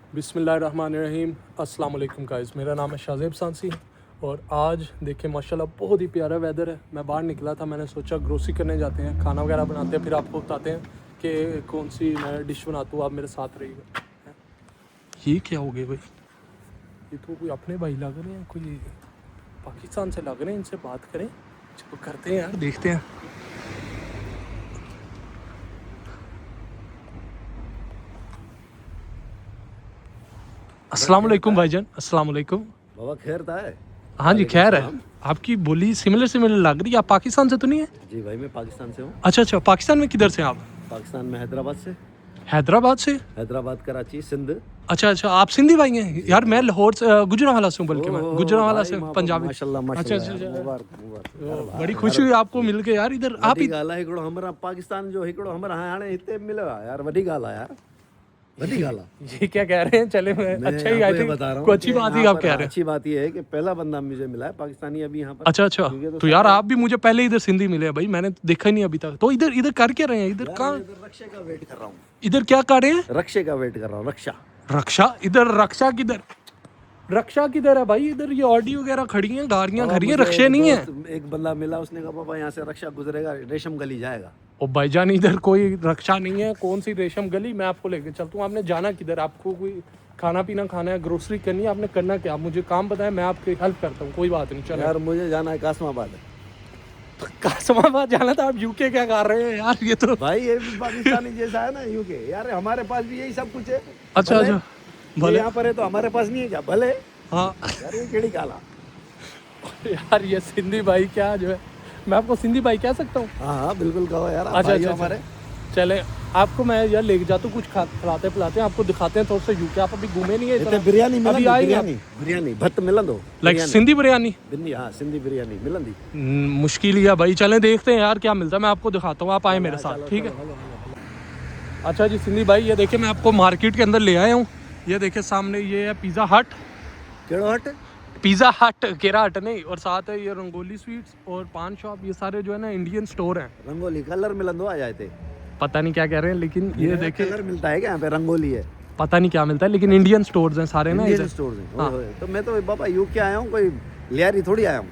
बिस्मिल्लाहिर्रहमानिर्रहीम। अस्सलाम वालेकुम गाइस, मेरा नाम है शाज़ेब सांसी और आज देखिए माशाल्लाह बहुत ही प्यारा वेदर है। मैं बाहर निकला था, मैंने सोचा ग्रोसरी करने जाते हैं, खाना वगैरह बनाते हैं, फिर आपको बताते हैं कि कौन सी मैं डिश बनाता हूँ। आप मेरे साथ रहिएगा। ये क्या हो गया भाई? ये तो कोई अपने भाई लग रहे हैं, कोई पाकिस्तान से लग रहे हैं, इनसे बात करें। चलो करते हैं यार, देखते हैं। अस्सलाम वालेकुम भाईजान। अस्सलाम वालेकुम। बाबा खैर था है। हाँ जी खैर है। आपकी बोली सिमिलर लग रही है। आप पाकिस्तान से तो नहीं है? जी भाई मैं पाकिस्तान से हूँ। अच्छा, पाकिस्तान में किधर से हैं आप? पाकिस्तान में हैदराबाद से। हैदराबाद से? हैदराबाद, कराची, सिंध। अच्छा, आप सिंधी भाई हैं यार। मैं लाहौर से, गुजरांवाला से हूँ, बल्कि मैं गुजरांवाला से पंजाबी। माशाल्लाह अच्छा। मुबारक। बड़ी खुशी हुई आपको मिल के यार। इधर आप वॾी ॻाल्हि आहे, हिकिड़ो हमरा पाकिस्तान जो हिकिड़ो हमरा हाणे हिते मिलियो आहे यार। वॾी ॻाल्हि आहे यार, वॾी ॻाल्हि आहे। ये क्या कह रहे हैं? चले मैं अच्छा ही आई थिंक बता रहा हूँ कोई अच्छी बात ही आप कह रहे हैं। अच्छी बात ये है कि पहला बंदा मुझे मिला है पाकिस्तानी अभी यहाँ पर। अच्छा तो यार आप भी मुझे पहले इधर सिंधी मिले हैं भाई, मैंने देखा ही नहीं अभी तक। तो इधर कर क्या रहे हैं? इधर कहाँ? रक्षा का वेट कर रहा हूँ। इधर क्या कर रहे हैं? रक्षा का वेट कर रहा हूँ। रक्षा? इधर रक्षा किधर? रक्षा किधर है भाई? इधर ये ऑडी वगैरह खड़ी हैं, गाड़ियां खड़ी हैं, रक्षे नहीं है। एक बंदा मिला, उसने कहा पापा यहाँ से रक्षा गुजरेगा, रेशम गली जाएगा। ओ भाईजान इधर कोई रक्षा नहीं है। कौन सी रेशम गली? मैं आपको लेके चलता हूँ। आपने जाना किधर? आपको कोई खाना पीना खाना है, ग्रोसरी करनी है, आपने करना क्या? आप मुझे काम बताएं, मैं आपकी हेल्प करता हूँ। कोई बात नहीं, चलो यार मुझे जाना है कासमाबाद। कासमाबाद जाना था? आप यूके क्या कर रहे हैं यार? ये तो भाई ये भी पाकिस्तानी जैसा है ना यूके। यार हमारे पास भी यही सब कुछ है। अच्छा भले यहाँ पर है तो हमारे पास नहीं है क्या? भले हाँ यार ये केड़ी काला। यार ये सिंधी भाई क्या जो है, मैं आपको सिंधी भाई कह सकता हूँ? हाँ बिल्कुल कहो यार। अच्छा हमारे चले, आपको मैं यार लेके जाता हूँ, कुछ खिलाते पिलाते हैं, आपको दिखाते हैं थोड़ा सा यूके। आप अभी घूमे नहीं है इतना। बिरयानी अभी आए बिरयानी भत्त मिलंदो। लाइक सिंधी बिरयानी? हाँ सिंधी बिरयानी मिलंदी। मुश्किल ही है भाई। चलें देखते हैं यार क्या मिलता है, मैं आपको दिखाता हूँ। आप आए मेरे साथ, ठीक है? अच्छा जी सिंधी भाई, ये देखिए मैं आपको मार्केट के अंदर ले आया हूँ। ये देखिए सामने ये है पिज़्ज़ा हट। केड़ो हट? पिज़्ज़ा हट, केरा हट नहीं। और साथ है ये रंगोली स्वीट्स और पान शॉप। ये सारे जो है ना इंडियन स्टोर हैं। रंगोली कलर मिलंदो आ जाए थे। पता नहीं क्या कह रहे हैं, लेकिन ये देखिए कलर मिलता है क्या यहाँ पे? रंगोली है, पता नहीं क्या मिलता है, लेकिन इंडियन स्टोर्स हैं सारे ना इंडियन इधर। स्टोर्स हैं। हाँ। तो मैं तो बाबा यूके आया हूँ, कोई लियारी थोड़ी आया हूँ।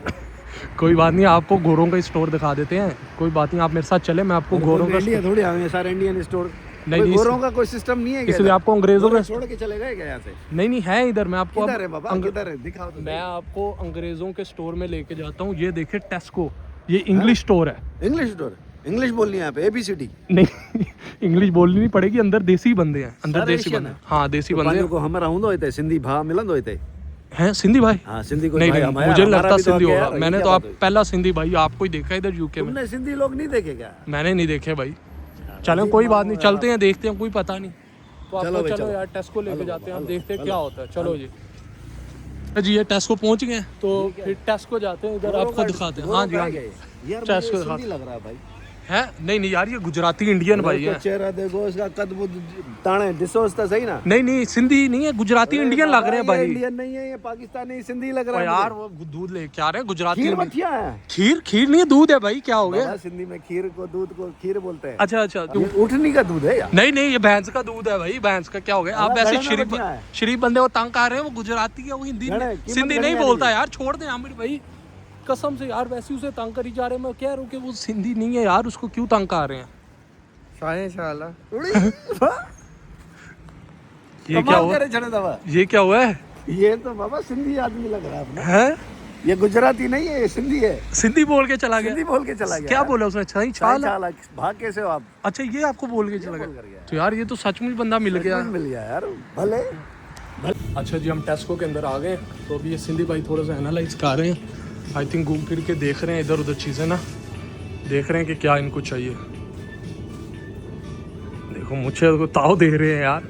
कोई बात नहीं, आपको गोरों का स्टोर दिखा देते हैं। कोई बात नहीं, आप मेरे साथ चले, मैं आपको गोरों का इंडिया थोड़ी आए हैं, सारे इंडियन स्टोर। नहीं, गोरों का कोई सिस्टम नहीं है क्या? इसलिए आपको अंग्रेजों का छोड़ के चले गए क्या यहाँ से? नहीं है इधर। मैं आपको किधर है बाबा? किधर है? दिखाओ तो। मैं आपको अंग्रेजों के स्टोर में लेके जाता हूँ। ये देखिए टेस्को, ये इंग्लिश स्टोर है। English store? इंग्लिश बोलनी है यहाँ पे? ABCD नहीं इंग्लिश बोलनी नहीं पड़ेगी। अंदर देसी बंदे हैं, अंदर देसी बंदे। हाँ देसी बंदे को हमारा हुंदो होते सिंधी भा मिलंदो होते हैं। सिंधी भाई? हाँ सिंधी को नहीं, मुझे लगता सिंधी होगा। मैंने तो आप पहला सिंधी भाई आपको ही देखा इधर यूके में। तुमने सिंधी लोग नहीं देखे क्या? मैंने नहीं देखे भाई। चलो कोई बात नहीं, चलते हैं देखते हैं, कोई पता नहीं। तो आपको चलो यार टेस्को लेके जाते हैं, हम देखते हैं क्या होता है। चलो जी ये टेस्को पहुंच गए, तो फिर टेस्को जाते हैं, इधर आपको दिखाते हैं। हाँ जी यार टेस्को सिंधी लग रहा है भाई। है? नहीं यार ये गुजराती इंडियन भाई है। चेहरा देखो इसका, कद बुद ताने दिसोस तो सही ना। नहीं सिंधी नहीं है, गुजराती इंडियन लग रहे हैं भाई। इंडियन नहीं है ये, पाकिस्तानी सिंधी लग रहा है यार। वो दूध लेके आ रहे हैं गुजराती। खीर नहीं है, दूध है भाई। क्या हो गया? सिंधी में खीर को दूध को खीर बोलते हैं। अच्छा उठनी का दूध है यार? नहीं ये भैंस का दूध है भाई। भैंस का क्या हो गया? आप वैसे शरीफ बंदे वो तंग कर रहे हैं। वो गुजराती है, वो हिंदी सिंधी नहीं बोलता यार। छोड़ दे आमिर भाई, कसम से यार। वैसे उसे तंग करी जा रहे हैं। मैं कह रहा हूँ कि वो सिंधी नहीं है यार, उसको क्यों तंग कर रहे हैं? ये क्या हुआ? ये क्या हुआ है? ये तो बाबा सिंधी आदमी लग रहा है। ये गुजराती नहीं है, ये सिंधी है। सिंधी बोल के चला गया? सिंधी बोल के चला गया। क्या बोला उसने? सही छाल? भाग कैसे हो आप? अच्छा ये आपको बोल के चला गया? तो यार ये तो सचमुच बंदा मिल गया यार। भले अच्छा जी हम टेस्को के अंदर आ गए। तो अभी ये सिंधी भाई थोड़ा सा एनालाइज कर रहे हैं। आई थिंक घूम फिर के देख रहे हैं इधर उधर चीज़ें ना, देख रहे हैं कि क्या इनको चाहिए। देखो मुझे तो ताव दे रहे हैं यार।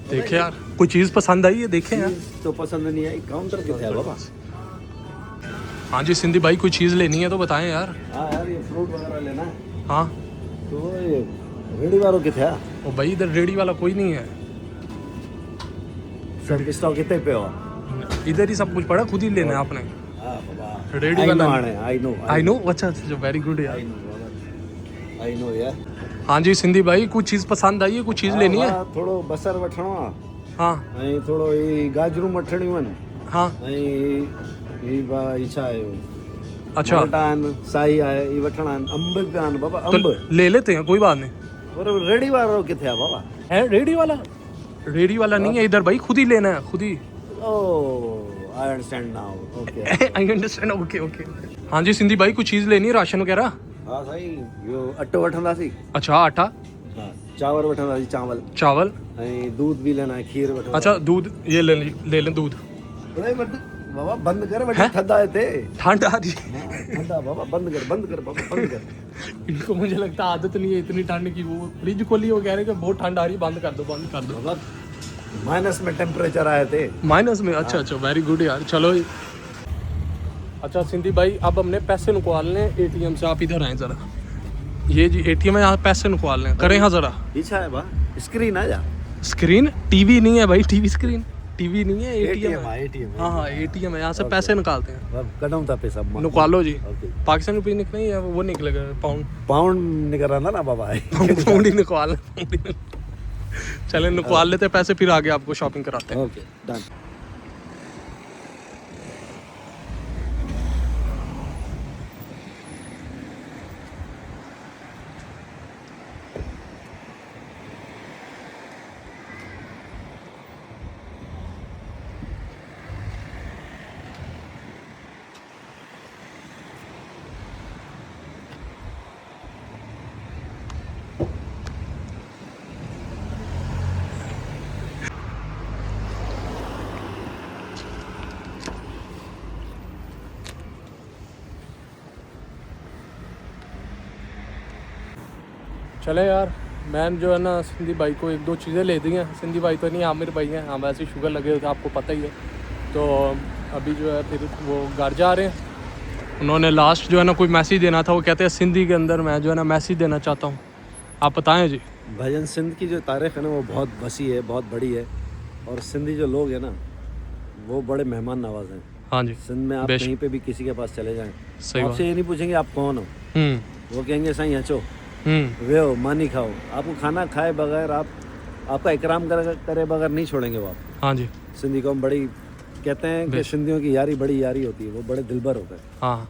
देखे यार कोई चीज़ पसंद आई है? देखें यार। तो पसंद नहीं आई, काउंटर कितना है बाबा? हाँ जी सिंधी भाई कोई चीज़ लेनी है तो बताएं यार। हाँ यार ये फ्रूट वगैरह लेना है। हाँ तो ये रेडी वालों कितना है? ओ भाई इधर रेडी वाला कोई नहीं है। सब स्टॉक कितने पे हो? इधर ही सब कुछ पड़ा, खुद ही लेना है आपने। रेडी वाला? आई नो अच्छा वेरी गुड यार। आई नो यार। हाँ जी सिंधी भाई कुछ चीज़ पसंद आई है, कुछ चीज़ लेनी है? थोड़ो बसर वठणो आहे हाँ ऐं थोरो ही गाजरूं वठणियूं आहिनि हाँ ऐं ही छा आहे अच्छा मटाटा आहिनि साई आहे ही वठणा आहिनि अंब बि आहिनि बाबा तो अंब ले लेते हैं, कोई बात नहीं। पर रेडी वारो किथे आहे बाबा है रेडी वाला? रेडी वाला नहीं है इधर भाई, खुद ही लेना है, खुद ही। Oh I understand now okay I understand, okay okay. हाँ जी सिंधी भाई कुछ चीज़ लेनी है, राशन वगैरह? हा साईं इहो अटो वठंदासीं अच्छा आटा, हा चांवर वठंदासीं चावल, ऐं दूध भी लेना है खीर वठंदा अच्छा दूध ये ले लें दूध। अरे बाबा बंद कर वठी थदा हिते ठंड आ रही है। ठंडा बाबा बंद कर बाबा बंद कर इनको मुझे लगता है आदत नहीं है इतनी ठंड की, वो फ्रिज खोली वो कह रहे हैं कि बहुत ठंड आ रही है, बंद कर दो बंद कर दो। बाबा माइनस में टेम्परेचर आए थे माइनस में? अच्छा अच्छा वेरी गुड यार, चलो। अच्छा सिंधी भाई अब हमने पैसे निकालने एटीएम से, आप इधर आए ज़रा। ये जी एटीएम है, यहाँ पैसे निकालने करें हाँ ज़रा। पीछा है बा स्क्रीन आ जा स्क्रीन टीवी नहीं है भाई, टीवी स्क्रीन टीवी नहीं है, एटीएम है। एटीएम हाँ हाँ एटीएम है, यहाँ से पैसे निकालते हैं। कदम था पैसा निकालो जी। ओके पाकिस्तानी रुपये निकले या वो निकलेगा पाउंड? पाउंड निकल रहा था ना बाबा पाउंड ही निकाल। चले निकाल लेते पैसे, फिर आगे आपको शॉपिंग कराते हैं। ओके डन चले यार, मैंने जो है ना सिंधी भाई को एक दो चीज़ें ले दी हैं। सिंधी भाई तो नहीं आमिर भाई हैं, हाँ वैसे शुगर लगे हुए थे आपको पता ही है। तो अभी जो है फिर वो घर जा रहे हैं। उन्होंने लास्ट जो है ना कोई मैसेज देना था, वो कहते हैं सिंधी के अंदर मैं जो है ना मैसेज देना चाहता हूँ, आप बताएं जी। भजन सिंध की जो तारीख है ना वो बहुत वसी है, बहुत बड़ी है। और सिंधी जो लोग हैं ना वो बड़े मेहमान नवाज हैं। हाँ जी सिंध में आप कहीं पे भी किसी के पास चले जाएं, सही बात। आपसे ये नहीं पूछेंगे आप कौन हो, वो कहेंगे साईं अचो वे हो मानी खाओ। आपको खाना खाए बगैर आपका इकराम करे बगैर नहीं छोड़ेंगे वो आप। हाँ जी सिंधी कौम बड़ी कहते हैं कि सिंधियों की यारी बड़ी यारी होती है, वो बड़े दिलबर होते हैं। हाँ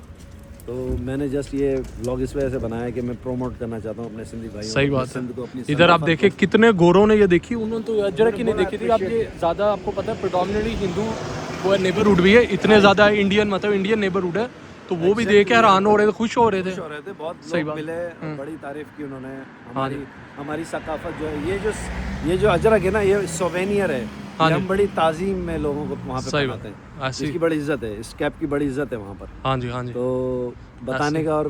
तो मैंने जस्ट ये व्लॉग इस वजह से बनाया कि मैं प्रोमोट करना चाहता हूँ अपने सिंधी भाइयों सही को, बात सिंध को, अपनी है। इधर आप सनातन देखिए को। कितने गोरों ने ये देखी, उन्होंने तो अजरक ही नहीं देखी थी। अब ये ज़्यादा आपको पता है प्रिडोमिनेटली हिंदू वो है, नेबरहुड भी है, इतने ज़्यादा इंडियन मतलब इंडियन नेबरहुड है, तो वो भी देख के हैरान हो रहे थे, खुश हो रहे थे। खुश हो रहे थे, बहुत सही लोग बात। मिले, बड़ी तारीफ की उन्होंने। हाँ हमारी सकाफत जो है, ये जो अजरक है ना, ये सोवेनियर है। हाँ ये जी। हम बड़ी ताजीम में लोगों को वहाँ पे सही पहनाते बात। हैं। ऐसी इसकी बड़ी इज्जत है, इस कैप की बड़ी इज्जत है वहाँ पर। हाँ जी हाँ जी। तो बताने का और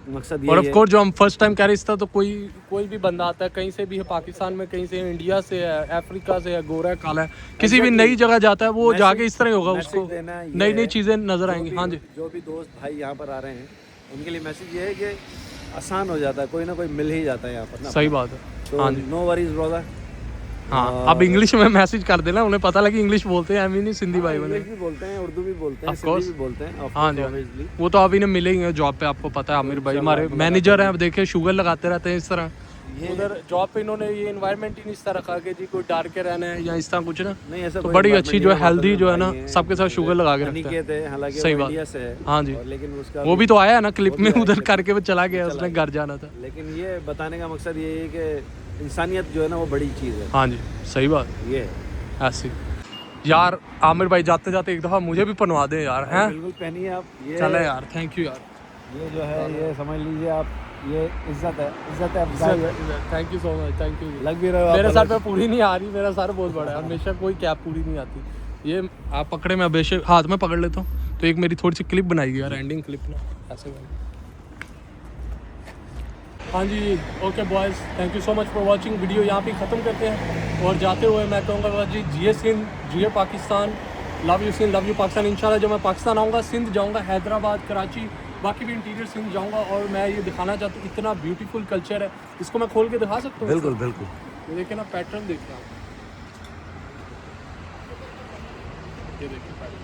मकसद और ये ऑफ है। कोर्स जो हम फर्स्ट टाइम कैरिस था, तो कोई भी बंदा आता है कहीं से भी है, पाकिस्तान में कहीं से, इंडिया से है, अफ्रीका से है, गोरा है, काला है, किसी भी नई जगह जाता है, वो जाके इस तरह होगा, उसको नई नई चीज़ें नजर आएंगी। हाँ जी जो भी दोस्त भाई यहाँ पर आ रहे हैं उनके लिए मैसेज ये है कि आसान हो जाता है, कोई ना कोई मिल ही जाता है यहाँ पर ना। सही बात है। तो हाँ जी नो वरीज ब्रदर। हाँ अब इंग्लिश में मैसेज कर देना, उन्हें पता लगे इंग्लिश बोलते हैं, नहीं सिंधी भाई बने। इंग्लिश भी बोलते हैं, उर्दू भी बोलते हैं, Of सिंधी course। भी बोलते हैं। Of हाँ course, जी obviously। वो तो अभी ने मिले ही हैं जॉब पे, आपको पता है आमिर भाई हमारे मैनेजर हैं। अब देखिए शुगर लगाते रहते हैं इस तरह। उधर जॉब पे इन्होंने ये इन्वायरमेंट ही नहीं इस तरह रखा कि जी कोई डार के रहना है या इस तरह कुछ ना। नहीं ऐसा तो कोई बड़ी बात अच्छी नहीं जो है, है वहाँ पर हेल्दी जो है ना भाई हैं, सबके साथ शुगर लगा के रखते हैं। अनिकेत है, हालांकि सही वो बात। इंडिया से है। हाँ जी और लेकिन उसका वो भी तो आया है ना क्लिप में, उधर करके वो चला गया, उसने घर जाना था। लेकिन ये बताने का मकसद ये है कि इंसानियत जो है ना वो बड़ी चीज़ है। हाँ जी सही बात ये है। ऐसी। यार आमिर भाई जाते जाते एक दफ़ा मुझे भी पहनवा दें यार, हैं? बिल्कुल पहनिए आप। ये चले यार, थैंक यू यार। ये जो है ये समझ लीजिए आप, ये इज्जत है, इज्जत है, अफजाई है। Thank you so much, thank you. लग भी रहे हो मेरे आप सर अलग। पे पूरी नहीं आ रही, मेरा सर बहुत बड़ा है, हमेशा कोई कैप पूरी नहीं आती। ये आप पकड़े, मैं बेशक हाथ में पकड़ लेता हूँ, तो एक मेरी थोड़ी सी क्लिप बनाई गई यार, एंडिंग क्लिप ना ऐसे बनी। हाँ जी okay boys, thank you so much for watching. Video यहाँ पे ख़त्म करते हैं, और जाते हुए मैं कहूँगा जी जिए सिंध, जिए Pakistan, love you Sindh, love you Pakistan. इंशाल्लाह जब मैं पाकिस्तान आऊँगा, सिंध जाऊँगा, हैदराबाद, कराची, बाकी भी इंटीरियर सिंध जाऊँगा, और मैं ये दिखाना चाहता हूँ इतना ब्यूटीफुल कल्चर है। इसको मैं खोल के दिखा सकता हूँ? बिल्कुल बिल्कुल। ये देखिए ना, पैटर्न देखिए आप, ये देखिए पैटर्न।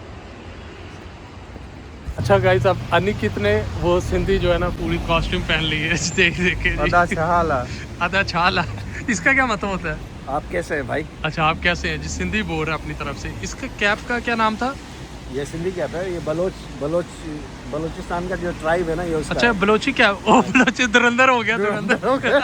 अच्छा गाइस, अब अनिकित ने वो सिंधी जो है ना पूरी कॉस्ट्यूम पहन ली है देख देख के। अदा छहाला आधा छाला, इसका क्या मतलब होता है? आप कैसे हैं भाई? अच्छा आप कैसे हैं जी? सिंधी बोल रहे हैं अपनी तरफ से। इसका कैप का क्या नाम था? ये सिंधी कैप है, ये बलोचिस्तान का जो ट्राइब है ना, ये उसका अच्छा है। बलोची क्या? ओ बलोची धुरंधर हो गया, धुरंधर हो गया।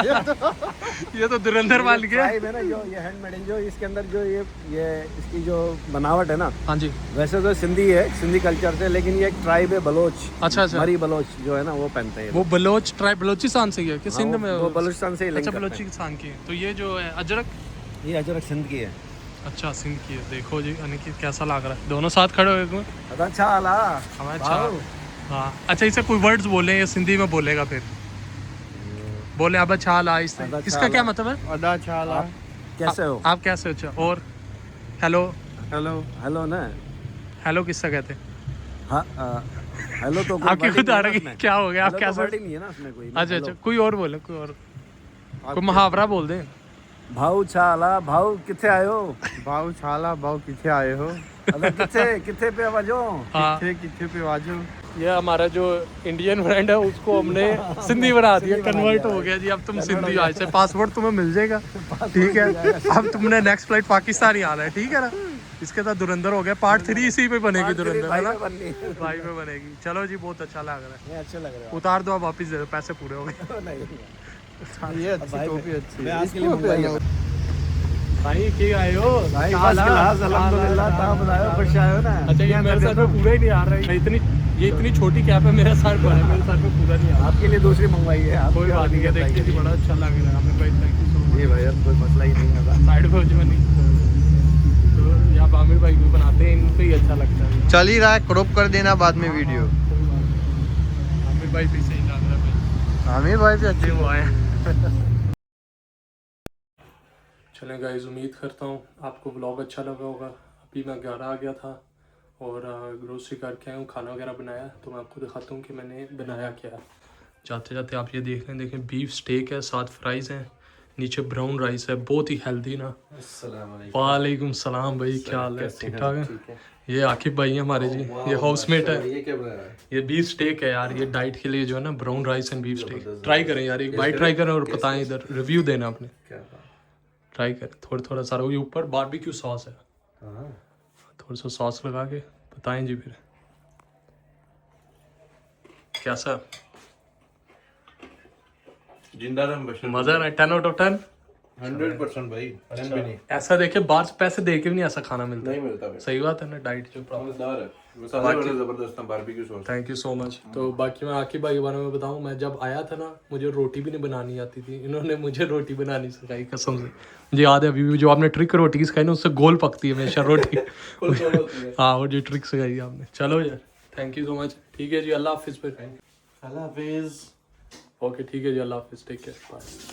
ये तो धुरंधर मान गया। ट्राइब है ना, जो ये हैंडमेड जो इसके अंदर जो ये इसकी जो बनावट है ना, हाँ जी। वैसे तो सिंधी है, सिंधी कल्चर से, लेकिन ये एक ट्राइब है बलोच। अच्छा अच्छा। मरी बलोच जो है ना, वो पहनते हैं। वो बलोच ट्राइब बलोचिस्तान से ही है कि सिंध में? वो बलूचिस्तान से ही लिंक अच्छा करते हैं। बलोचिस्तान की है। तो ये जो है अजरक, ये अजरक सिंध की है। अच्छा सिंध की है। देखो जी अनिकित कैसा लग रहा है, दोनों साथ खड़े हो गए। अच्छा आला हमारे अच्छा। हाँ अच्छा, इसे कोई वर्ड्स बोले, ये सिंधी में बोलेगा फिर बोले अब अच्छा ला इससे। अदा इसका छाला। क्या मतलब है? अदा छहाला कैसे हो? आप कैसे हो? अच्छा और हेलो, हेलो हेलो ना, हेलो किससे कहते हैं? हाँ हेलो तो आपकी खुद आ रही है, क्या हो गया? आप कैसे? वर्ड नहीं है ना उसमें कोई। अच्छा अच्छा, कोई और बोले, कोई और कोई मुहावरा बोल दें। भाऊ छाला, भाऊ किथे आयो? भाऊ छाला भाऊ किथे आए हो? अदा किथे किथे पे वजो? हाँ किथे पे वाजो? ये हमारा जो इंडियन फ्रेंड है उसको हमने सिंधी बना दिया, कन्वर्ट हो गया जी। अब तुम सिंधी आज से पासपोर्ट तुम्हें मिल जाएगा, ठीक है? अब तुमने नेक्स्ट फ्लाइट पाकिस्तान ही आना है, ठीक है ना? इसके साथ धुरंधर हो गया। पार्ट 3 इसी पे बनेगी, धुरंधर है ना, भाई पे बनेगी। चलो जी बहुत अच्छा लग रहा है। अच्छा लग रहा उतार दो, आप वापिस दे दो, पैसे पूरे हो गए। है। नहीं, ये अच्छी टोपी अच्छी मैं है। आज के लिए मंगवाई है। भाई क्या आए हो? भाई फर्स्ट क्लास, अल्हम्दुलिल्लाह। ता बताओ खुश आए हो ना? अच्छा ये मेरे सर पे पूरा ही नहीं आ रहा है, ये इतनी छोटी कैप है, मेरा सर बड़ा है, मेरे सर पे पूरा नहीं आ रहा। आपके लिए दूसरी मंगवाई है। आप कोई बात नहीं है, देखते ही बड़ा अच्छा लग रहा है हमें भाई। थैंक यू सो जी भाई, अब कोई मसला ही नहीं है। साइड पे हो जो नहीं तो यहाँ आमिर भाई भी बनाते हैं, इनको ही अच्छा लगता है। चल ही रहा है, क्रॉप कर देना बाद में वीडियो। आमिर भाई भी सही लग रहा है भाई। आमिर भाई भी अच्छे वो आए। चलें गाइस, उम्मीद करता हूँ आपको व्लॉग अच्छा लगा होगा। अभी मैं 11 आ गया था और ग्रोसरी करके आया हूँ, खाना वगैरह बनाया। तो मैं आपको दिखाता हूँ कि मैंने बनाया क्या। जाते जाते आप ये देख लें, देखें बीफ स्टेक है, साथ फ्राइज़ हैं, नीचे ब्राउन राइस है, बहुत ही हेल्दी ना। वालेकुम सलाम भाई, क्या हाल है? ठीक ठाक है? ये आकिब भाई हैं हमारे जी, ये हाउसमेट है। ये क्या बनाया है? ये बीफ स्टेक है यार, ये डाइट के लिए जो है ना, brown rice and beef steak. Try करें यार, एक बाइट ट्राई करें और बताएं, इधर रिव्यू देना आपने। ट्राई करें थोड़ा थोड़ा सारा। ये ऊपर बारबेक्यू सॉस है, थोड़ा सा सॉस लगा के बताएं जी फिर कैसा। जिंदा रम बशर मजा है? 10 आउट ऑफ 10। 100% भाई। 10 भी नहीं। ऐसा देखे बाहर से पैसे दे के भी नहीं ऐसा खाना मिलता नहीं है। मिलता भाई। सही बात है ना, डाइट जो प्रॉब्लम। मजेदार है, मसाले बड़े जबरदस्त हैं, barbecue sauce. Thank you so much. तो बाकी मैं आकिब भाई के बारे में बताऊं, मैं जब आया था ना, मुझे रोटी भी नहीं बनानी आती थी, इन्होंने मुझे रोटी बनानी सिखाई कसम से। मुझे याद है अभी भी, जो आपने ट्रिक रोटी की सिखाई ना, उससे गोल पकती है हमेशा रोटी। हाँ वो जो ट्रिक सिखाई आपने। चलो यार थैंक यू सो मच। ठीक है जी, अल्लाह हाफिज़ फिर। अल्लाह हाफिज़। ओके ठीक है जी, अल्लाह हाफिज़, टेक केयर, बाय।